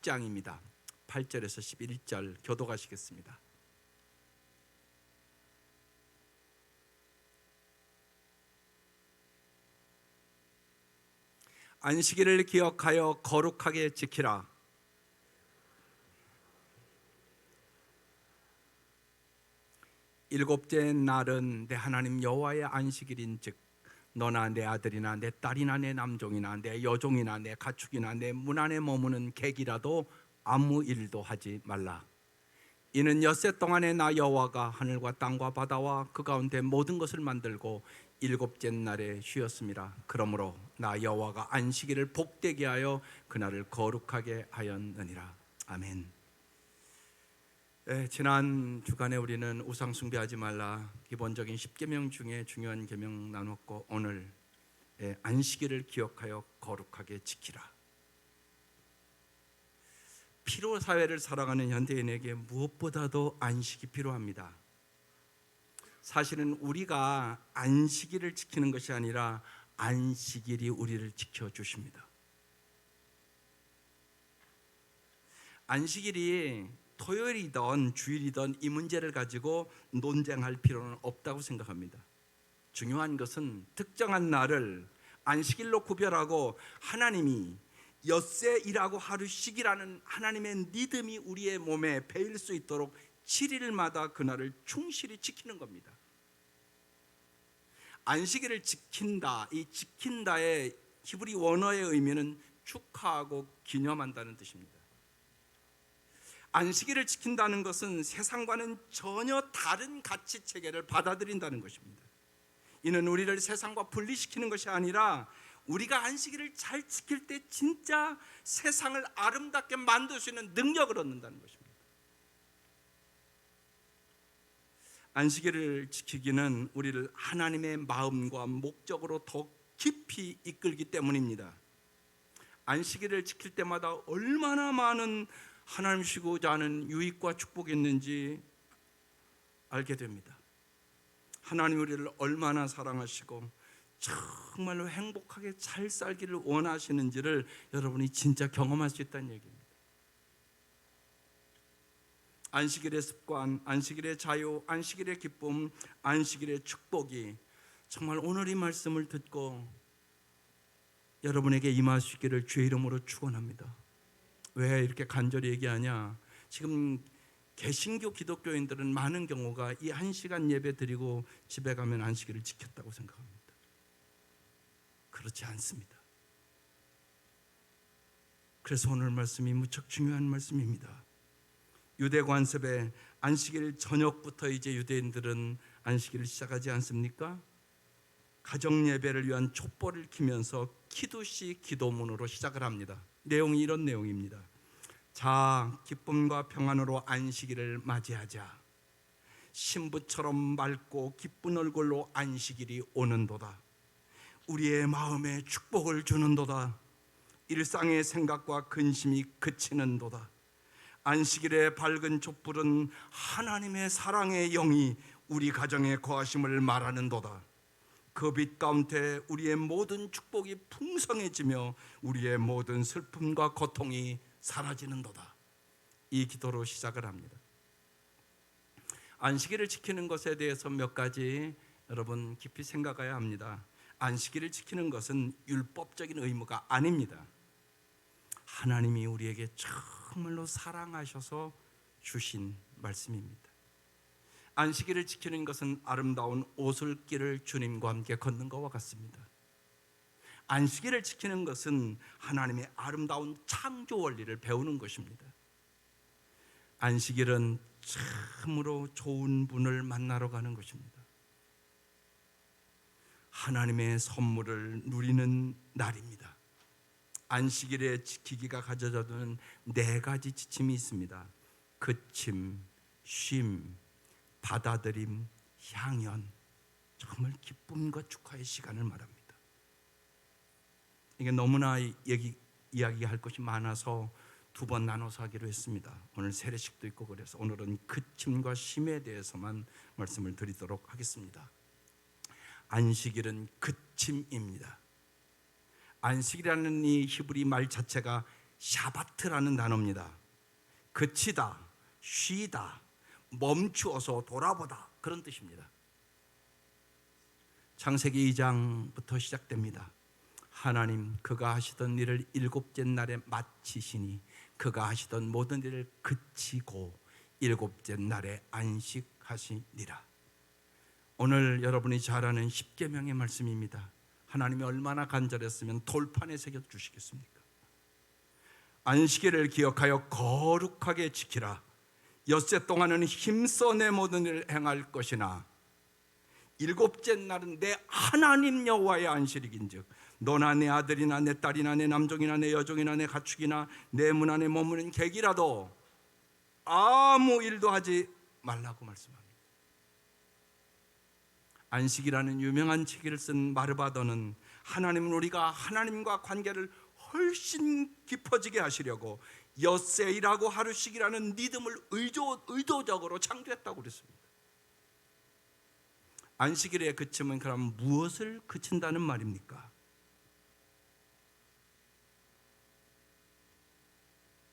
10장입니다. 8절에서 11절 교독하시겠습니다. 안식일을 기억하여 거룩하게 지키라. 일곱째 날은 내 하나님 여호와의 안식일인즉 너나 내 아들이나 내 딸이나 내 남종이나 내 여종이나 내 가축이나 내 문 안에 머무는 객이라도 아무 일도 하지 말라. 이는 엿새 동안에 나 여호와가 하늘과 땅과 바다와 그 가운데 모든 것을 만들고 일곱째 날에 쉬었습니다. 그러므로 나 여호와가 안식일을 복되게 하여 그날을 거룩하게 하였느니라. 아멘. 지난 주간에 우리는 우상 숭배하지 말라 기본적인 10계명 중에 중요한 계명 나눴고, 오늘 안식일을 기억하여 거룩하게 지키라. 피로 사회를 살아가는 현대인에게 무엇보다도 안식이 필요합니다. 사실은 우리가 안식일을 지키는 것이 아니라 안식일이 우리를 지켜주십니다. 안식일이 토요일이든 주일이든 이 문제를 가지고 논쟁할 필요는 없다고 생각합니다. 중요한 것은 특정한 날을 안식일로 구별하고 하나님이 엿새일하고 하루 쉬기라는 하나님의 리듬이 우리의 몸에 배일 수 있도록 7일마다 그날을 충실히 지키는 겁니다. 안식일을 지킨다, 이 지킨다의 히브리 원어의 의미는 축하하고 기념한다는 뜻입니다. 안식일을 지킨다는 것은 세상과는 전혀 다른 가치 체계를 받아들인다는 것입니다. 이는 우리를 세상과 분리시키는 것이 아니라 우리가 안식일을 잘 지킬 때 진짜 세상을 아름답게 만들 수 있는 능력을 얻는다는 것입니다. 안식일을 지키기는 우리를 하나님의 마음과 목적으로 더 깊이 이끌기 때문입니다. 안식일을 지킬 때마다 얼마나 많은 하나님 쉬고자 하는 유익과 축복이 있는지 알게 됩니다. 하나님 우리를 얼마나 사랑하시고 정말로 행복하게 잘 살기를 원하시는지를 여러분이 진짜 경험할 수 있다는 얘기입니다. 안식일의 습관, 안식일의 자유, 안식일의 기쁨, 안식일의 축복이 정말 오늘 이 말씀을 듣고 여러분에게 임하시기를 주의 이름으로 축원합니다. 왜 이렇게 간절히 얘기하냐? 지금 개신교 기독교인들은 많은 경우가 이 1시간 예배 드리고 집에 가면 안식일을 지켰다고 생각합니다. 그렇지 않습니다. 그래서 오늘 말씀이 무척 중요한 말씀입니다. 유대 관습에 안식일 저녁부터 이제 유대인들은 안식일을 시작하지 않습니까? 가정 예배를 위한 촛불을 켜면서 키두시 기도문으로 시작을 합니다. 내용이 이런 내용입니다. 자, 기쁨과 평안으로 안식일을 맞이하자. 신부처럼 맑고 기쁜 얼굴로 안식일이 오는도다. 우리의 마음에 축복을 주는도다. 일상의 생각과 근심이 그치는도다. 안식일의 밝은 촛불은 하나님의 사랑의 영이 우리 가정에 거하심을 말하는도다. 그 빛 가운데 우리의 모든 축복이 풍성해지며 우리의 모든 슬픔과 고통이 사라지는도다. 이 기도로 시작을 합니다. 안식일을 지키는 것에 대해서 몇 가지 여러분 깊이 생각해야 합니다. 안식일을 지키는 것은 율법적인 의무가 아닙니다. 하나님이 우리에게 정말로 사랑하셔서 주신 말씀입니다. 안식일을 지키는 것은 아름다운 오솔길을 주님과 함께 걷는 것과 같습니다. 안식일을 지키는 것은 하나님의 아름다운 창조 원리를 배우는 것입니다. 안식일은 참으로 좋은 분을 만나러 가는 것입니다. 하나님의 선물을 누리는 날입니다. 안식일에 지키기가 가져다 두는 4가지 지침이 있습니다. 그침, 쉼, 받아들임, 향연. 정말 기쁨과 축하의 시간을 말합니다. 이게 너무나 이야기할 것이 많아서 2번 나눠서 하기로 했습니다. 오늘 세례식도 있고 그래서 오늘은 그침과 쉼에 대해서만 말씀을 드리도록 하겠습니다. 안식일은 그침입니다. 안식이라는 이 히브리 말 자체가 샤바트라는 단어입니다. 그치다, 쉬다, 멈추어서 돌아보다, 그런 뜻입니다. 창세기 2장부터 시작됩니다. 하나님 그가 하시던 일을 일곱째 날에 마치시니 그가 하시던 모든 일을 그치고 일곱째 날에 안식하시니라. 오늘 여러분이 잘 아는 십계명의 말씀입니다. 하나님이 얼마나 간절했으면 돌판에 새겨 주시겠습니까? 안식일을 기억하여 거룩하게 지키라. 엿새 동안은 힘써 내 모든 일을 행할 것이나 일곱째 날은 내 하나님 여호와의 안식일인즉 너나 내 아들이나 내 딸이나 내 남종이나 내 여종이나 내 가축이나 내 문 안에 머무는 객이라도 아무 일도 하지 말라고 말씀합니다. 안식이라는 유명한 책을 쓴 마르바더는 하나님은 우리가 하나님과 관계를 훨씬 깊어지게 하시려고 엿새이라고 하루씩이라는 리듬을 의도적으로 창조했다고 그랬습니다. 안식일에 그치면 그럼 무엇을 그친다는 말입니까?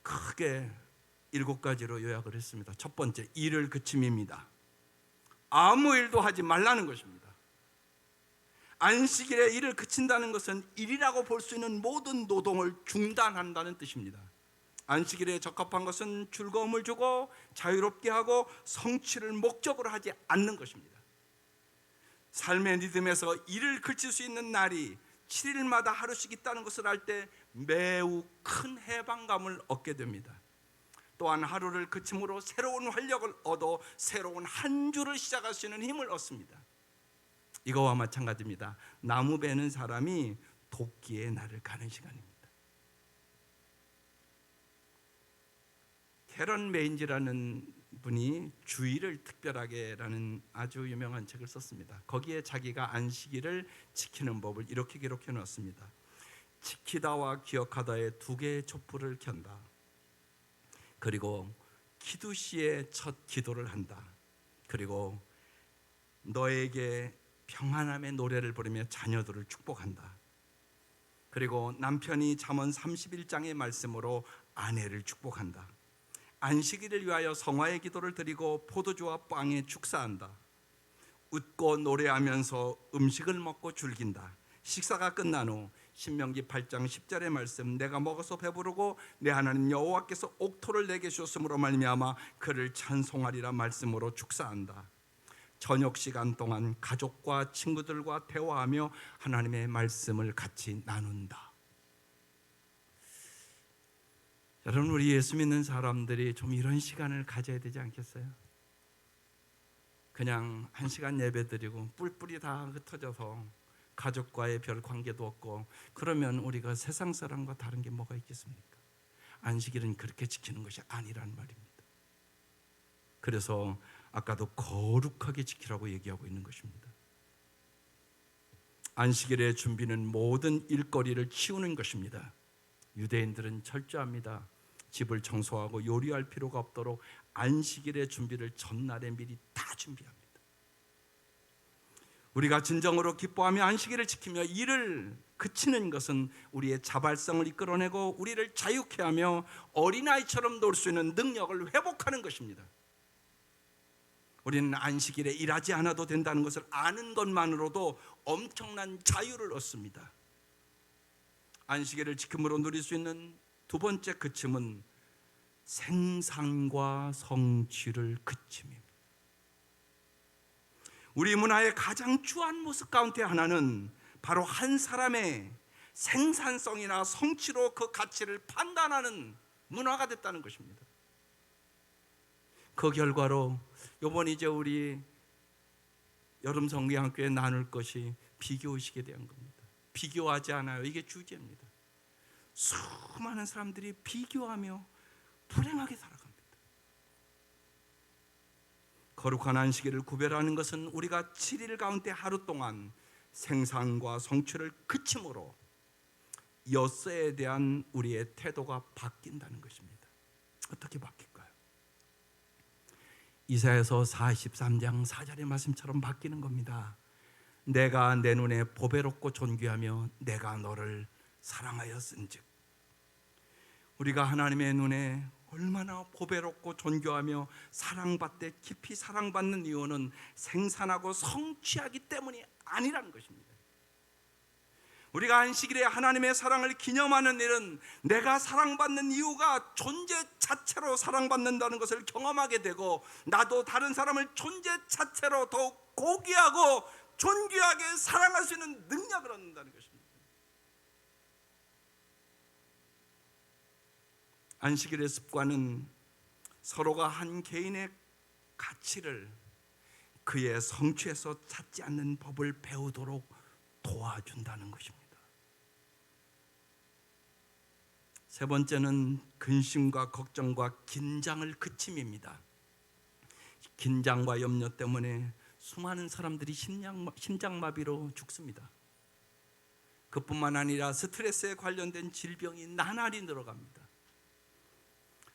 크게 7가지로 요약을 했습니다. 첫 번째, 일을 그침입니다. 아무 일도 하지 말라는 것입니다. 안식일에 일을 그친다는 것은 일이라고 볼 수 있는 모든 노동을 중단한다는 뜻입니다. 안식일에 적합한 것은 즐거움을 주고 자유롭게 하고 성취를 목적으로 하지 않는 것입니다. 삶의 리듬에서 일을 그칠 수 있는 날이 7일마다 하루씩 있다는 것을 알 때 매우 큰 해방감을 얻게 됩니다. 또한 하루를 그침으로 새로운 활력을 얻어 새로운 한 주를 시작할 수 있는 힘을 얻습니다. 이거와 마찬가지입니다. 나무 베는 사람이 도끼의 날을 가는 시간입니다. 캐런 메인지라는 분이 주일을 특별하게라는 아주 유명한 책을 썼습니다. 거기에 자기가 안식일을 지키는 법을 이렇게 기록해 놓았습니다. 지키다와 기억하다의 2개의 촛불을 켠다. 그리고 키두시의 첫 기도를 한다. 그리고 너에게 평안함의 노래를 부르며 자녀들을 축복한다. 그리고 남편이 잠언 31장의 말씀으로 아내를 축복한다. 안식일을 위하여 성화의 기도를 드리고 포도주와 빵에 축사한다. 웃고 노래하면서 음식을 먹고 즐긴다. 식사가 끝난 후 신명기 8장 10절의 말씀, 내가 먹어서 배부르고 내 하나님 여호와께서 옥토를 내게 주셨으므로 말미암아 그를 찬송하리라 말씀으로 축사한다. 저녁 시간 동안 가족과 친구들과 대화하며 하나님의 말씀을 같이 나눈다. 여러분, 우리 예수 믿는 사람들이 좀 이런 시간을 가져야 되지 않겠어요? 그냥 1시간 예배 드리고 뿔뿔이 다 흩어져서 가족과의 별 관계도 없고 그러면 우리가 세상 사람과 다른 게 뭐가 있겠습니까? 안식일은 그렇게 지키는 것이 아니란 말입니다. 그래서 아까도 거룩하게 지키라고 얘기하고 있는 것입니다. 안식일의 준비는 모든 일거리를 치우는 것입니다. 유대인들은 철저합니다. 집을 청소하고 요리할 필요가 없도록 안식일의 준비를 전날에 미리 다 준비합니다. 우리가 진정으로 기뻐하며 안식일을 지키며 일을 그치는 것은 우리의 자발성을 이끌어내고 우리를 자유케 하며 어린아이처럼 놀 수 있는 능력을 회복하는 것입니다. 우리는 안식일에 일하지 않아도 된다는 것을 아는 것만으로도 엄청난 자유를 얻습니다. 안식일을 지킴으로 누릴 수 있는 2번째 그침은 생산과 성취를 그침입니다. 우리 문화의 가장 주한 모습 가운데 하나는 바로 한 사람의 생산성이나 성취로 그 가치를 판단하는 문화가 됐다는 것입니다. 그 결과로 이번 이제 우리 여름 성경학교에 나눌 것이 비교의식에 대한 겁니다. 비교하지 않아요. 이게 주제입니다. 수많은 사람들이 비교하며 불행하게 살아갑니다. 거룩한 안식일을 구별하는 것은 우리가 7일 가운데 하루 동안 생산과 성취를 그침으로 엿새에 대한 우리의 태도가 바뀐다는 것입니다. 어떻게 바뀔까요? 이사야서 43장 4절의 말씀처럼 바뀌는 겁니다. 내가 내 눈에 보배롭고 존귀하며 내가 너를 사랑하였은즉. 우리가 하나님의 눈에 얼마나 보배롭고 존귀하며 사랑받되 깊이 사랑받는 이유는 생산하고 성취하기 때문이 아니라는 것입니다. 우리가 안식일에 하나님의 사랑을 기념하는 일은 내가 사랑받는 이유가 존재 자체로 사랑받는다는 것을 경험하게 되고, 나도 다른 사람을 존재 자체로 더욱 고귀하고 존귀하게 사랑할 수 있는 능력을 얻는다는 것입니다. 안식일의 습관은 서로가 한 개인의 가치를 그의 성취에서 찾지 않는 법을 배우도록 도와준다는 것입니다. 세 번째는 근심과 걱정과 긴장을 그침입니다. 긴장과 염려 때문에 수많은 사람들이 심장마비로 죽습니다. 그뿐만 아니라 스트레스에 관련된 질병이 나날이 늘어갑니다.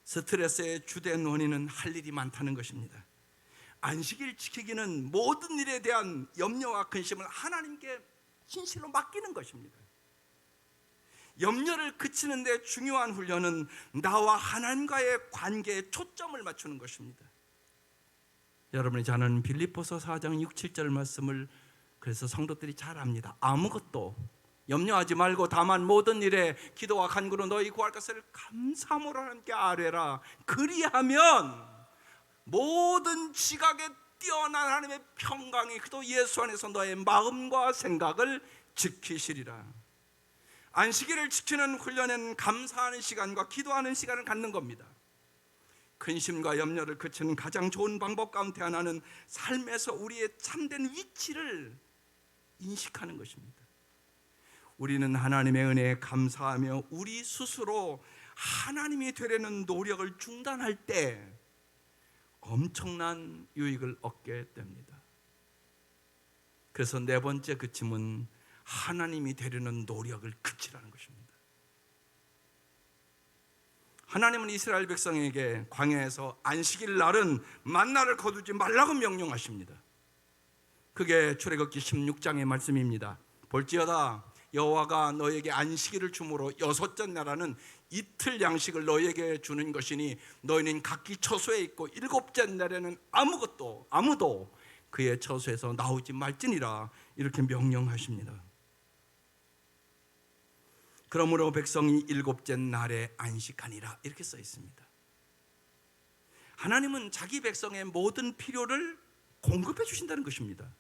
스트레스의 주된 원인은 할 일이 많다는 것입니다. 안식일 지키기는 모든 일에 대한 염려와 근심을 하나님께 진실로 맡기는 것입니다. 염려를 그치는 데 중요한 훈련은 나와 하나님과의 관계에 초점을 맞추는 것입니다. 여러분이 잘 아는 빌립보서 4장 6, 7절 말씀을 그래서 성도들이 잘 압니다. 아무것도 염려하지 말고 다만 모든 일에 기도와 간구로 너희 구할 것을 감사함으로 하나님께 아뢰라. 그리하면 모든 지각에 뛰어난 하나님의 평강이 그도 예수 안에서 너의 마음과 생각을 지키시리라. 안식일을 지키는 훈련은 감사하는 시간과 기도하는 시간을 갖는 겁니다. 근심과 염려를 그치는 가장 좋은 방법 가운데 하나는 삶에서 우리의 참된 위치를 인식하는 것입니다. 우리는 하나님의 은혜에 감사하며 우리 스스로 하나님이 되려는 노력을 중단할 때 엄청난 유익을 얻게 됩니다. 그래서 네 번째 그침은 하나님이 되려는 노력을 그치라는 것입니다. 하나님은 이스라엘 백성에게 광야에서 안식일 날은 만나를 거두지 말라고 명령하십니다. 그게 출애굽기 16장의 말씀입니다. 볼지어다 여호와가 너에게 안식일을 주므로 여섯째 나라는 이틀 양식을 너에게 주는 것이니 너희는 각기 처소에 있고 일곱째 날에는 아무도 그의 처소에서 나오지 말지니라. 이렇게 명령하십니다. 그러므로 백성이 일곱째 날에 안식하니라 이렇게 써 있습니다. 하나님은 자기 백성의 모든 필요를 공급해 주신다는 것입니다.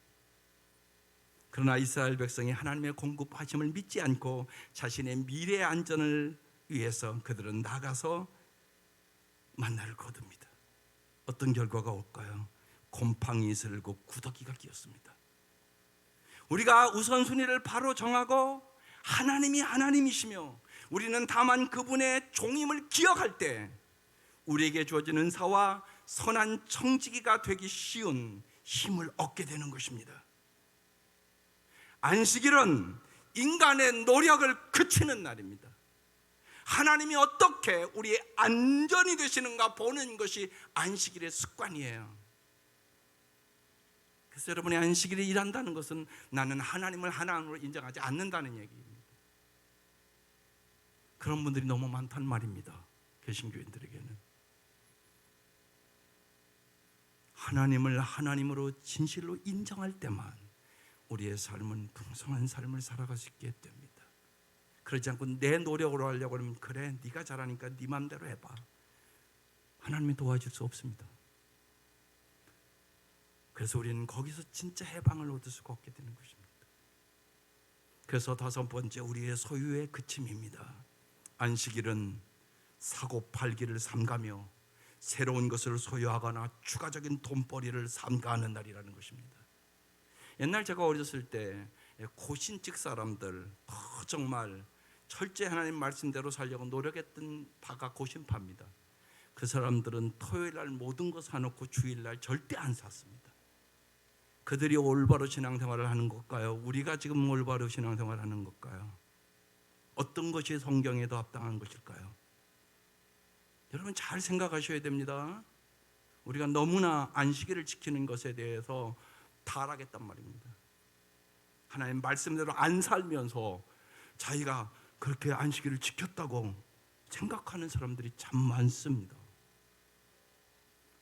그러나 이스라엘 백성이 하나님의 공급하심을 믿지 않고 자신의 미래 안전을 위해서 그들은 나가서 만나를 거둡니다. 어떤 결과가 올까요? 곰팡이 슬고 구더기가 끼었습니다. 우리가 우선순위를 바로 정하고 하나님이 하나님이시며 우리는 다만 그분의 종임을 기억할 때 우리에게 주어진 은사와 선한 청지기가 되기 쉬운 힘을 얻게 되는 것입니다. 안식일은 인간의 노력을 그치는 날입니다. 하나님이 어떻게 우리의 안전이 되시는가 보는 것이 안식일의 습관이에요. 그래서 여러분이 안식일에 일한다는 것은 나는 하나님을 하나님으로 인정하지 않는다는 얘기입니다. 그런 분들이 너무 많단 말입니다. 개신교인들에게는 하나님을 하나님으로 진실로 인정할 때만 우리의 삶은 풍성한 삶을 살아갈 수 있게 됩니다. 그러지 않고 내 노력으로 하려고 하면 그래 네가 잘하니까 네 맘대로 해봐. 하나님이 도와줄 수 없습니다. 그래서 우리는 거기서 진짜 해방을 얻을 수가 없게 되는 것입니다. 그래서 다섯 번째 우리의 소유의 그침입니다. 안식일은 사고 팔기를 삼가며 새로운 것을 소유하거나 추가적인 돈벌이를 삼가하는 날이라는 것입니다. 옛날 제가 어렸을 때 고신직 사람들 정말 철저히 하나님 말씀대로 살려고 노력했던 바가 고신파입니다. 그 사람들은 토요일 날 모든 거 사놓고 주일 날 절대 안 샀습니다. 그들이 올바로 신앙생활을 하는 걸까요? 우리가 지금 올바로 신앙생활을 하는 걸까요? 어떤 것이 성경에 더 합당한 것일까요? 여러분 잘 생각하셔야 됩니다. 우리가 너무나 안식일을 지키는 것에 대해서 타락했단 말입니다. 하나님 말씀대로 안 살면서 자기가 그렇게 안식일을 지켰다고 생각하는 사람들이 참 많습니다.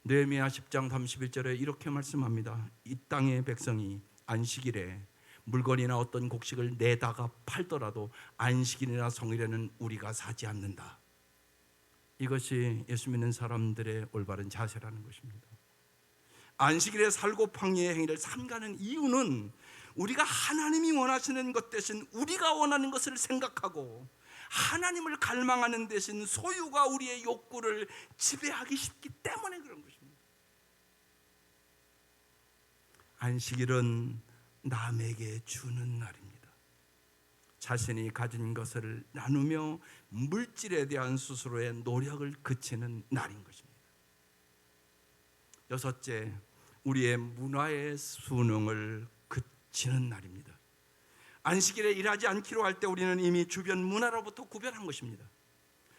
느헤미야 10장 31절에 이렇게 말씀합니다. 이 땅의 백성이 안식일에 물건이나 어떤 곡식을 내다가 팔더라도 안식일이나 성일에는 우리가 사지 않는다. 이것이 예수 믿는 사람들의 올바른 자세라는 것입니다. 안식일에 살고 방해의 행위를 삼가는 이유는 우리가 하나님이 원하시는 것 대신 우리가 원하는 것을 생각하고 하나님을 갈망하는 대신 소유가 우리의 욕구를 지배하기 쉽기 때문에 그런 것입니다. 안식일은 남에게 주는 날입니다. 자신이 가진 것을 나누며 물질에 대한 스스로의 노력을 그치는 날인 것입니다. 여섯째, 우리의 문화의 수능을 그치는 날입니다. 안식일에 일하지 않기로 할 때 우리는 이미 주변 문화로부터 구별한 것입니다.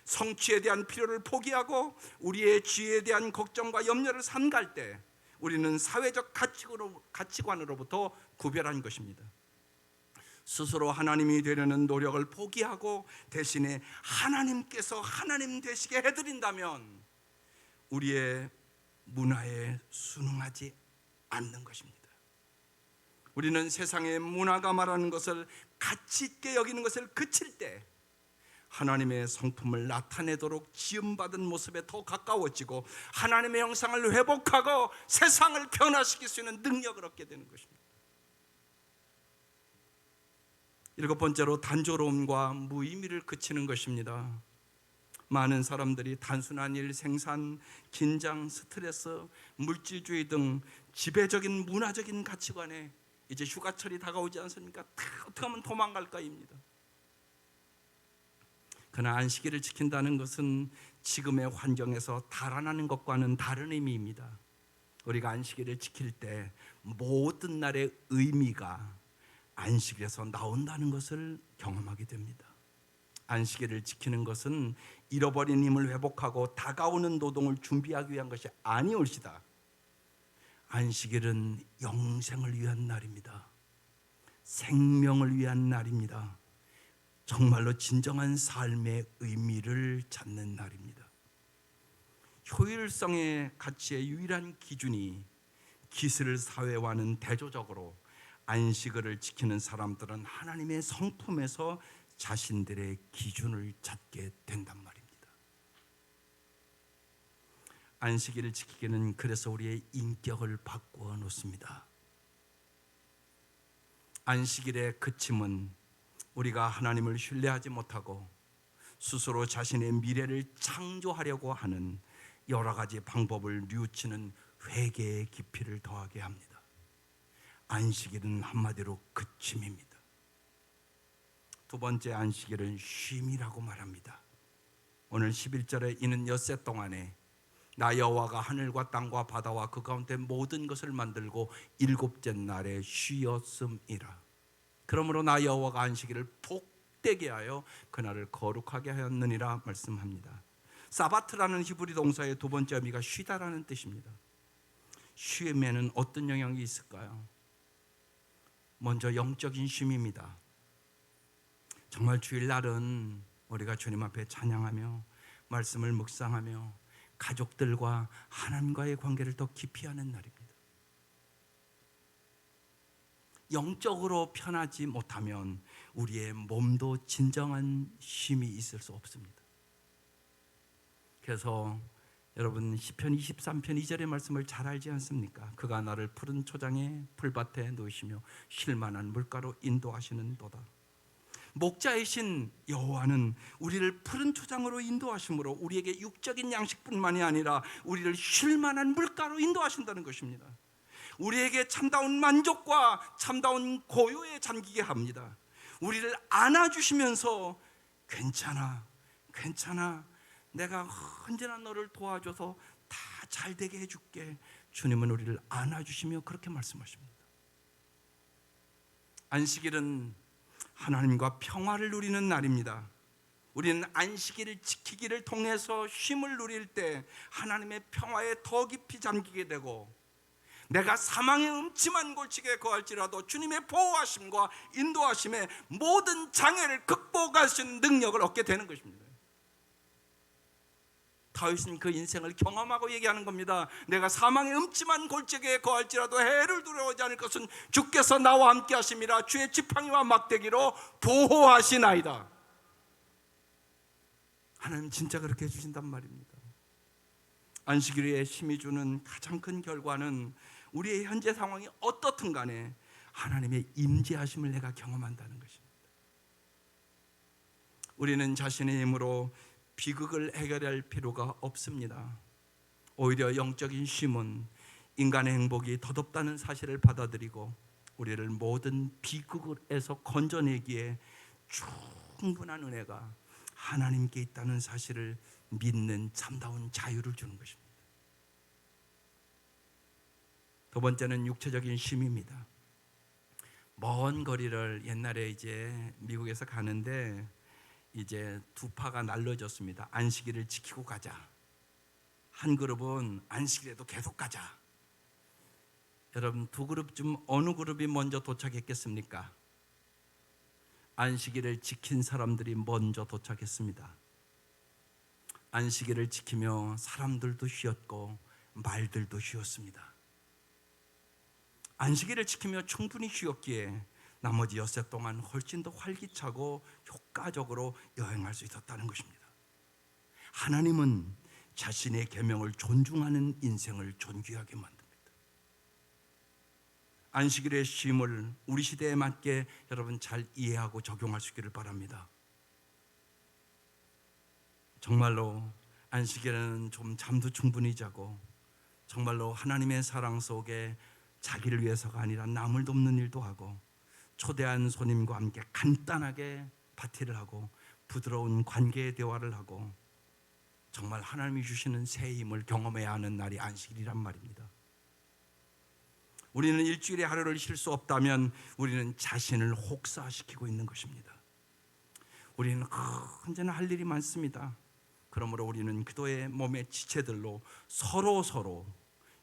성취에 대한 필요를 포기하고 우리의 지위에 대한 걱정과 염려를 삼갈 때 우리는 사회적 가치관으로부터 구별한 것입니다. 스스로 하나님이 되려는 노력을 포기하고 대신에 하나님께서 하나님 되시게 해드린다면 우리의 문화에 순응하지 않는 것입니다. 우리는 세상의 문화가 말하는 것을 가치 있게 여기는 것을 그칠 때 하나님의 성품을 나타내도록 지음받은 모습에 더 가까워지고 하나님의 형상을 회복하고 세상을 변화시킬 수 있는 능력을 얻게 되는 것입니다. 일곱 번째로 단조로움과 무의미를 그치는 것입니다. 많은 사람들이 단순한 일, 생산, 긴장, 스트레스, 물질주의 등 지배적인 문화적인 가치관에 이제 휴가철이 다가오지 않습니까? 어떻게 하면 도망갈까입니다. 그러나 안식일을 지킨다는 것은 지금의 환경에서 달아나는 것과는 다른 의미입니다. 우리가 안식일을 지킬 때 모든 날의 의미가 안식일에서 나온다는 것을 경험하게 됩니다. 안식일을 지키는 것은 잃어버린 힘을 회복하고 다가오는 노동을 준비하기 위한 것이 아니올시다. 안식일은 영생을 위한 날입니다. 생명을 위한 날입니다. 정말로 진정한 삶의 의미를 찾는 날입니다. 효율성의 가치의 유일한 기준이 기술 사회와는 대조적으로 안식일을 지키는 사람들은 하나님의 성품에서 자신들의 기준을 찾게 된단 말입니다. 안식일을 지키기는 그래서 우리의 인격을 바꾸어 놓습니다. 안식일의 그침은 우리가 하나님을 신뢰하지 못하고 스스로 자신의 미래를 창조하려고 하는 여러 가지 방법을 뉘우치는 회개의 깊이를 더하게 합니다. 안식일은 한마디로 그침입니다. 두 번째 안식일은 쉼이라고 말합니다. 오늘 11절에 이는 엿새 동안에 나 여호와가 하늘과 땅과 바다와 그 가운데 모든 것을 만들고 일곱째 날에 쉬었음이라. 그러므로 나 여호와가 안식일을 복되게 하여 그날을 거룩하게 하였느니라 말씀합니다. 사바트라는 히브리 동사의 두 번째 의미가 쉬다라는 뜻입니다. 쉼에는 어떤 영향이 있을까요? 먼저 영적인 쉼입니다. 정말 주일날은 우리가 주님 앞에 찬양하며 말씀을 묵상하며 가족들과 하나님과의 관계를 더 깊이 하는 날입니다. 영적으로 편하지 못하면 우리의 몸도 진정한 쉼이 있을 수 없습니다. 그래서 여러분 시편 23편 2절의 말씀을 잘 알지 않습니까? 그가 나를 푸른 초장에 풀밭에 놓으시며 쉴 만한 물가로 인도하시는도다. 목자이신 여호와는 우리를 푸른 초장으로 인도하심으로 우리에게 육적인 양식뿐만이 아니라 우리를 쉴 만한 물가로 인도하신다는 것입니다. 우리에게 참다운 만족과 참다운 고요에 잠기게 합니다. 우리를 안아주시면서 괜찮아, 괜찮아, 내가 언제나 너를 도와줘서 다 잘되게 해줄게. 주님은 우리를 안아주시며 그렇게 말씀하십니다. 안식일은 하나님과 평화를 누리는 날입니다. 우리는 안식일을 지키기를 통해서 쉼을 누릴 때 하나님의 평화에 더 깊이 잠기게 되고 내가 사망의 음침한 골짜기에 거할지라도 주님의 보호하심과 인도하심에 모든 장애를 극복할 수 있는 능력을 얻게 되는 것입니다. 다윗은 그 인생을 경험하고 얘기하는 겁니다. 내가 사망의 음침한 골짜기에 거할지라도 해를 두려워하지 않을 것은 주께서 나와 함께 하심이라. 주의 지팡이와 막대기로 보호하시나이다. 하나님 진짜 그렇게 해주신단 말입니다. 안식일에 힘이 주는 가장 큰 결과는 우리의 현재 상황이 어떻든 간에 하나님의 임재하심을 내가 경험한다는 것입니다. 우리는 자신의 힘으로 비극을 해결할 필요가 없습니다. 오히려 영적인 쉼은 인간의 행복이 덧없다는 사실을 받아들이고 우리를 모든 비극에서 건져내기에 충분한 은혜가 하나님께 있다는 사실을 믿는 참다운 자유를 주는 것입니다. 두 번째는 육체적인 쉼입니다. 먼 거리를 옛날에 이제 미국에서 가는데 이제 두 파가 나눠졌습니다. 안식일을 지키고 가자. 한 그룹은 안식일에도 계속 가자. 여러분 두 그룹 중 어느 그룹이 먼저 도착했겠습니까? 안식일을 지킨 사람들이 먼저 도착했습니다. 안식일을 지키며 사람들도 쉬었고 말들도 쉬었습니다. 안식일을 지키며 충분히 쉬었기에 나머지 엿새 동안 훨씬 더 활기차고 효과적으로 여행할 수 있었다는 것입니다. 하나님은 자신의 계명을 존중하는 인생을 존귀하게 만듭니다. 안식일의 쉼을 우리 시대에 맞게 여러분 잘 이해하고 적용할 수 있기를 바랍니다. 정말로 안식일에는 좀 잠도 충분히 자고 정말로 하나님의 사랑 속에 자기를 위해서가 아니라 남을 돕는 일도 하고 초대한 손님과 함께 간단하게 파티를 하고 부드러운 관계의 대화를 하고 정말 하나님이 주시는 새 힘을 경험해야 하는 날이 안식일이란 말입니다. 우리는 일주일에 하루를 쉴 수 없다면 우리는 자신을 혹사시키고 있는 것입니다. 우리는 언제나 할 일이 많습니다. 그러므로 우리는 그도의 몸의 지체들로 서로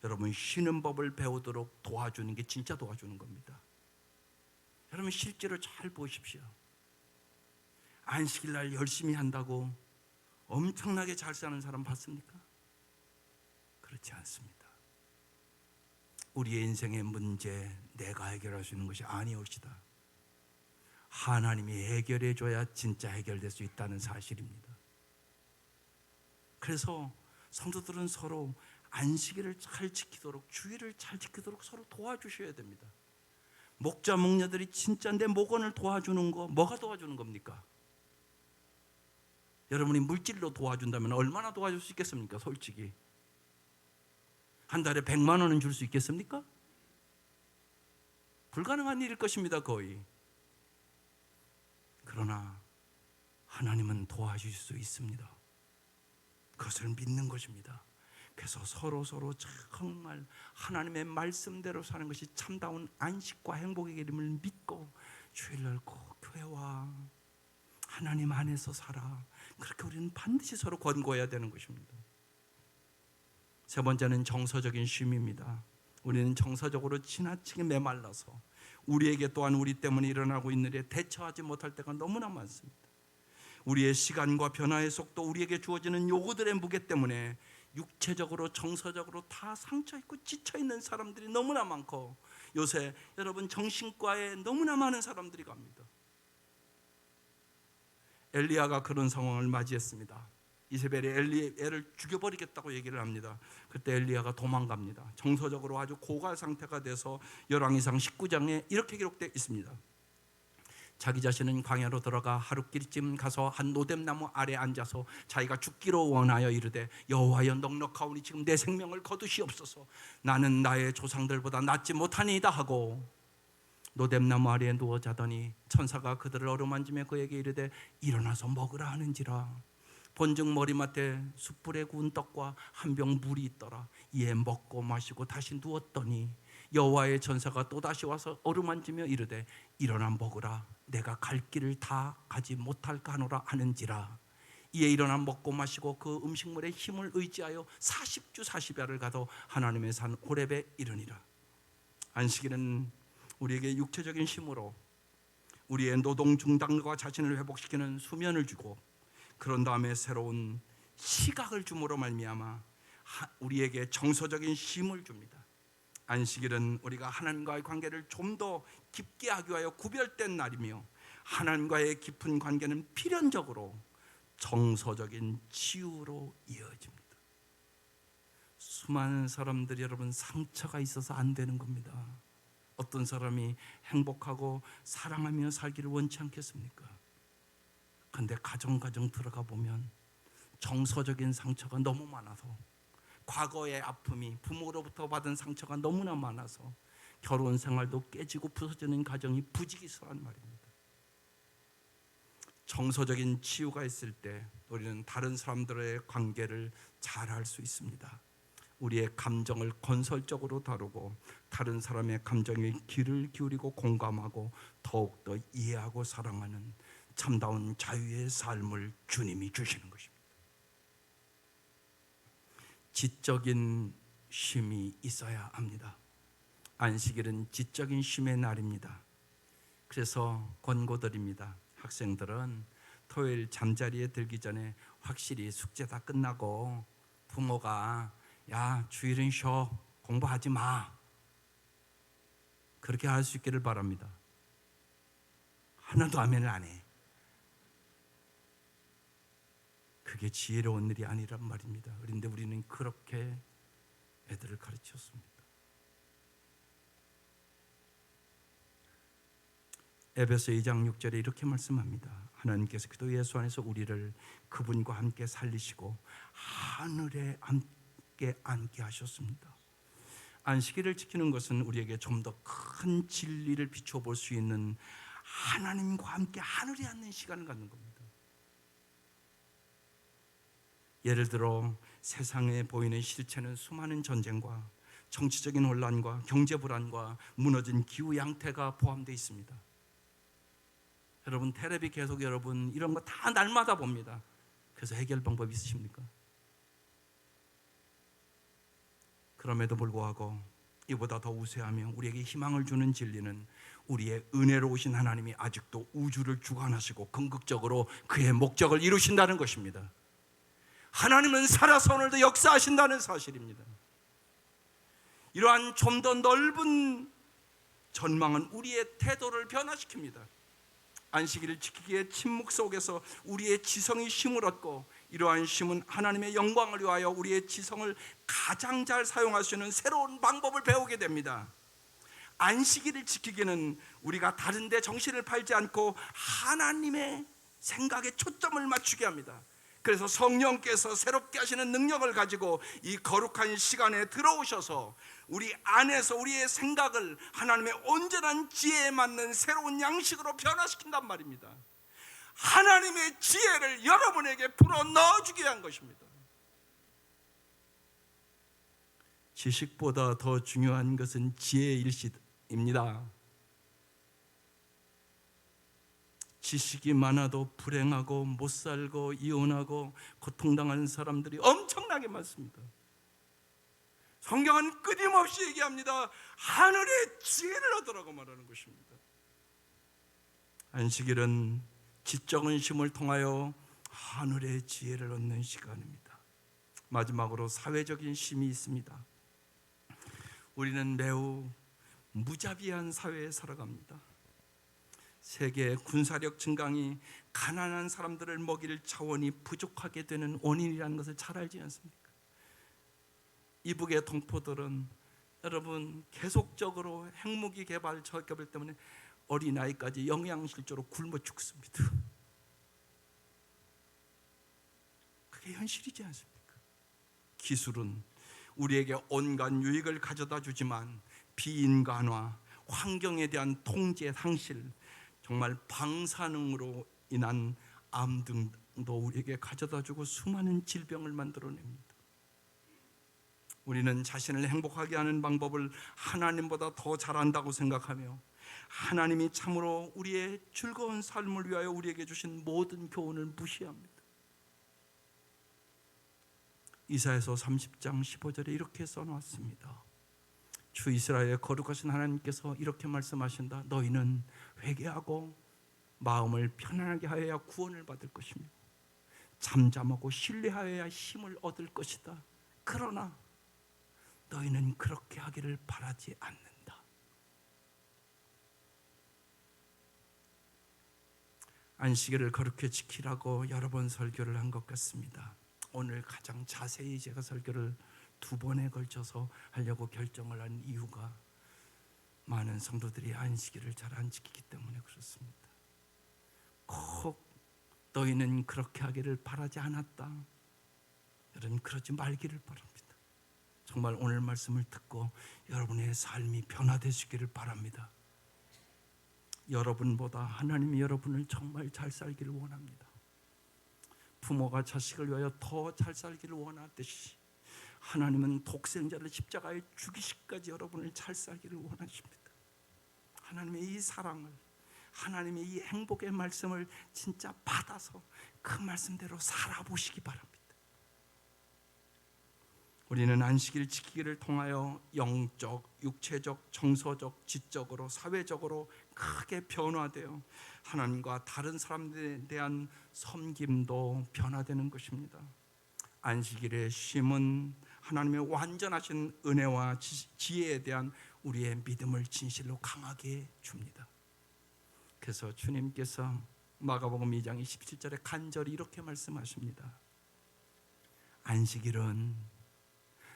여러분 쉬는 법을 배우도록 도와주는 게 진짜 도와주는 겁니다. 여러분 실제로 잘 보십시오. 안식일 날 열심히 한다고 엄청나게 잘 사는 사람 봤습니까? 그렇지 않습니다. 우리의 인생의 문제 내가 해결할 수 있는 것이 아니옵시다. 하나님이 해결해 줘야 진짜 해결될 수 있다는 사실입니다. 그래서 성도들은 서로 안식일을 잘 지키도록 주일을 잘 지키도록 서로 도와주셔야 됩니다. 목자 목녀들이 진짜 내 목원을 도와주는 거 뭐가 도와주는 겁니까? 여러분이 물질로 도와준다면 얼마나 도와줄 수 있겠습니까? 솔직히 한 달에 100만 원은 줄 수 있겠습니까? 불가능한 일일 것입니다. 거의. 그러나 하나님은 도와주실 수 있습니다. 그것을 믿는 것입니다. 그래서 서로 정말 하나님의 말씀대로 사는 것이 참다운 안식과 행복의 이름을 믿고 주일날 꼭 교회와 하나님 안에서 살아. 그렇게 우리는 반드시 서로 권고해야 되는 것입니다. 세 번째는 정서적인 쉼입니다. 우리는 정서적으로 지나치게 메말라서 우리에게 또한 우리 때문에 일어나고 있는 일에 대처하지 못할 때가 너무나 많습니다. 우리의 시간과 변화의 속도, 우리에게 주어지는 요구들의 무게 때문에 육체적으로 정서적으로 다 상처있고 지쳐있는 사람들이 너무나 많고 요새 여러분 정신과에 너무나 많은 사람들이 갑니다. 엘리야가 그런 상황을 맞이했습니다. 이세벨이 엘리야를 죽여버리겠다고 얘기를 합니다. 그때 엘리야가 도망갑니다. 정서적으로 아주 고갈 상태가 돼서 열왕기상 19장에 이렇게 기록되어 있습니다. 자기 자신은 광야로 들어가 하루길쯤 가서 한 노뎀나무 아래 앉아서 자기가 죽기로 원하여 이르되 여호와여 넉넉하오니 지금 내 생명을 거두시옵소서. 나는 나의 조상들보다 낫지 못하니이다 하고 노뎀나무 아래에 누워 자더니 천사가 그들을 어루만지며 그에게 이르되 일어나서 먹으라 하는지라. 본즉 머리맡에 숯불에 구운 떡과 한 병 물이 있더라. 이에 먹고 마시고 다시 누웠더니 여호와의 천사가 또다시 와서 어루만지며 이르되 일어나 먹으라. 내가 갈 길을 다 가지 못할까 하노라 하는지라. 이에 일어나 먹고 마시고 그 음식물의 힘을 의지하여 40주 40야를 가도 하나님의 산 호렙에 이르니라. 안식일은 우리에게 육체적인 힘으로 우리의 노동 중단과 자신을 회복시키는 수면을 주고 그런 다음에 새로운 시각을 줌으로 말미암아 우리에게 정서적인 쉼을 줍니다. 안식일은 우리가 하나님과의 관계를 좀 더 깊게 하기 위하여 구별된 날이며, 하나님과의 깊은 관계는 필연적으로 정서적인 치유로 이어집니다. 수많은 사람들이 여러분 상처가 있어서 안 되는 겁니다. 어떤 사람이 행복하고 사랑하며 살기를 원치 않겠습니까? 그런데 가정 들어가 보면 정서적인 상처가 너무 많아서, 과거의 아픔이, 부모로부터 받은 상처가 너무나 많아서 결혼 생활도 깨지고 부서지는 가정이 부지기수란 말입니다. 정서적인 치유가 있을 때 우리는 다른 사람들의 관계를 잘 할 수 있습니다. 우리의 감정을 건설적으로 다루고 다른 사람의 감정에 귀를 기울이고 공감하고 더욱더 이해하고 사랑하는 참다운 자유의 삶을 주님이 주시는 것입니다. 지적인 쉼이 있어야 합니다. 안식일은 지적인 쉼의 날입니다. 그래서 권고드립니다. 학생들은 토요일 잠자리에 들기 전에 확실히 숙제 다 끝나고 부모가 야 주일은 쉬어, 공부하지 마, 그렇게 할 수 있기를 바랍니다. 하나도 아멘을 안 해. 그게 지혜로운 일이 아니란 말입니다. 그런데 우리는 그렇게 애들을 가르쳤습니다. 에베소 2장 6절에 이렇게 말씀합니다. 하나님께서 그리스도 예수 안에서 우리를 그분과 함께 살리시고 하늘에 함께 앉게 하셨습니다. 안식일을 지키는 것은 우리에게 좀 더 큰 진리를 비춰볼 수 있는 하나님과 함께 하늘에 앉는 시간을 갖는 겁니다. 예를 들어 세상에 보이는 실체는 수많은 전쟁과 정치적인 혼란과 경제 불안과 무너진 기후 양태가 포함되어 있습니다. 여러분 텔레비 계속 여러분 이런 거 다 날마다 봅니다. 그래서 해결 방법 있으십니까? 그럼에도 불구하고 이보다 더 우세하며 우리에게 희망을 주는 진리는 우리의 은혜로우신 하나님이 아직도 우주를 주관하시고 궁극적으로 그의 목적을 이루신다는 것입니다. 하나님은 살아서 오늘도 역사하신다는 사실입니다. 이러한 좀 더 넓은 전망은 우리의 태도를 변화시킵니다. 안식일을 지키기에 침묵 속에서 우리의 지성이 쉼을 얻고, 이러한 쉼은 하나님의 영광을 위하여 우리의 지성을 가장 잘 사용할 수 있는 새로운 방법을 배우게 됩니다. 안식일을 지키기는 우리가 다른 데 정신을 팔지 않고 하나님의 생각에 초점을 맞추게 합니다. 그래서 성령께서 새롭게 하시는 능력을 가지고 이 거룩한 시간에 들어오셔서 우리 안에서 우리의 생각을 하나님의 온전한 지혜에 맞는 새로운 양식으로 변화시킨단 말입니다. 하나님의 지혜를 여러분에게 불어 넣어주기 위한 것입니다. 지식보다 더 중요한 것은 지혜일시입니다. 지식이 많아도 불행하고 못살고 이혼하고 고통당하는 사람들이 엄청나게 많습니다. 성경은 끊임없이 얘기합니다. 하늘의 지혜를 얻으라고 말하는 것입니다. 안식일은 지적인 쉼을 통하여 하늘의 지혜를 얻는 시간입니다. 마지막으로 사회적인 쉼이 있습니다. 우리는 매우 무자비한 사회에 살아갑니다. 세계 군사력 증강이 가난한 사람들을 먹일 자원이 부족하게 되는 원인이라는 것을 잘 알지 않습니까? 이북의 동포들은 여러분 계속적으로 핵무기 개발 저격을 때문에 어린아이까지 영양실조로 굶어 죽습니다. 그게 현실이지 않습니까? 기술은 우리에게 온갖 유익을 가져다 주지만 비인간화, 환경에 대한 통제 상실, 정말 방사능으로 인한 암 등도 우리에게 가져다 주고 수많은 질병을 만들어냅니다. 우리는 자신을 행복하게 하는 방법을 하나님보다 더 잘한다고 생각하며 하나님이 참으로 우리의 즐거운 삶을 위하여 우리에게 주신 모든 교훈을 무시합니다. 이사야서 30장 15절에 이렇게 써놓았습니다. 주 이스라엘의 거룩하신 하나님께서 이렇게 말씀하신다. 너희는 회개하고 마음을 편안하게 하여야 구원을 받을 것이며 잠잠하고 신뢰하여야 힘을 얻을 것이다. 그러나 너희는 그렇게 하기를 바라지 않는다. 안식일을 거룩히 지키라고 여러 번 설교를 한 것 같습니다. 오늘 가장 자세히 제가 설교를 2번에 걸쳐서 하려고 결정을 한 이유가 많은 성도들이 안식일을 잘 안 지키기 때문에 그렇습니다. 꼭 너희는 그렇게 하기를 바라지 않았다. 여러분 그러지 말기를 바랍니다. 정말 오늘 말씀을 듣고 여러분의 삶이 변화되시기를 바랍니다. 여러분보다 하나님이 여러분을 정말 잘 살기를 원합니다. 부모가 자식을 위하여 더 잘 살기를 원하듯이 하나님은 독생자를 십자가에 죽이시기까지 여러분을 잘 살기를 원하십니다. 하나님의 이 사랑을, 하나님의 이 행복의 말씀을 진짜 받아서 그 말씀대로 살아보시기 바랍니다. 우리는 안식일 지키기를 통하여 영적, 육체적, 정서적, 지적으로, 사회적으로 크게 변화되어 하나님과 다른 사람들에 대한 섬김도 변화되는 것입니다. 안식일의 쉼은 하나님의 완전하신 은혜와 지혜에 대한 우리의 믿음을 진실로 강하게 줍니다. 그래서 주님께서 마가복음 2장 27절에 간절히 이렇게 말씀하십니다. 안식일은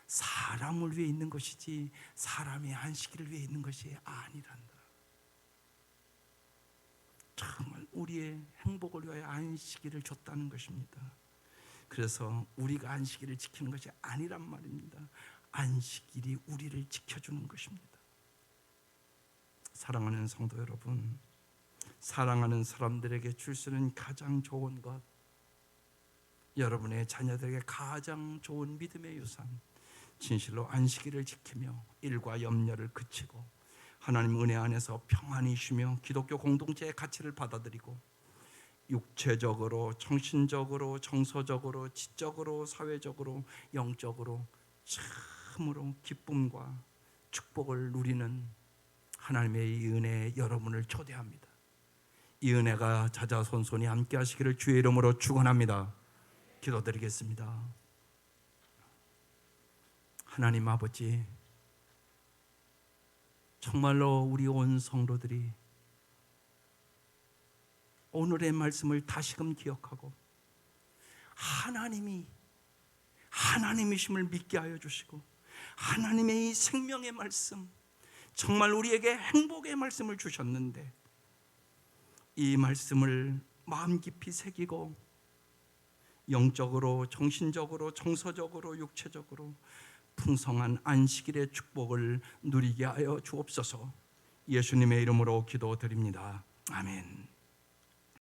사람을 위해 있는 것이지 사람이 안식일을 위해 있는 것이 아니란다. 정말 우리의 행복을 위하여 안식일을 줬다는 것입니다. 그래서 우리가 안식일을 지키는 것이 아니란 말입니다. 안식일이 우리를 지켜주는 것입니다. 사랑하는 성도 여러분, 사랑하는 사람들에게 줄 수 있는 가장 좋은 것, 여러분의 자녀들에게 가장 좋은 믿음의 유산, 진실로 안식일을 지키며 일과 염려를 그치고 하나님 은혜 안에서 평안히 쉬며 기독교 공동체의 가치를 받아들이고 육체적으로, 정신적으로, 정서적으로, 지적으로, 사회적으로, 영적으로 참으로 기쁨과 축복을 누리는 하나님의 이 은혜에 여러분을 초대합니다. 이 은혜가 자자손손이 함께 하시기를 주의 이름으로 축원합니다. 기도드리겠습니다. 하나님 아버지, 정말로 우리 온 성도들이 오늘의 말씀을 다시금 기억하고 하나님이 하나님이심을 믿게 하여 주시고 하나님의 이 생명의 말씀, 정말 우리에게 행복의 말씀을 주셨는데 이 말씀을 마음 깊이 새기고 영적으로, 정신적으로, 정서적으로, 육체적으로 풍성한 안식일의 축복을 누리게 하여 주옵소서. 예수님의 이름으로 기도드립니다. 아멘.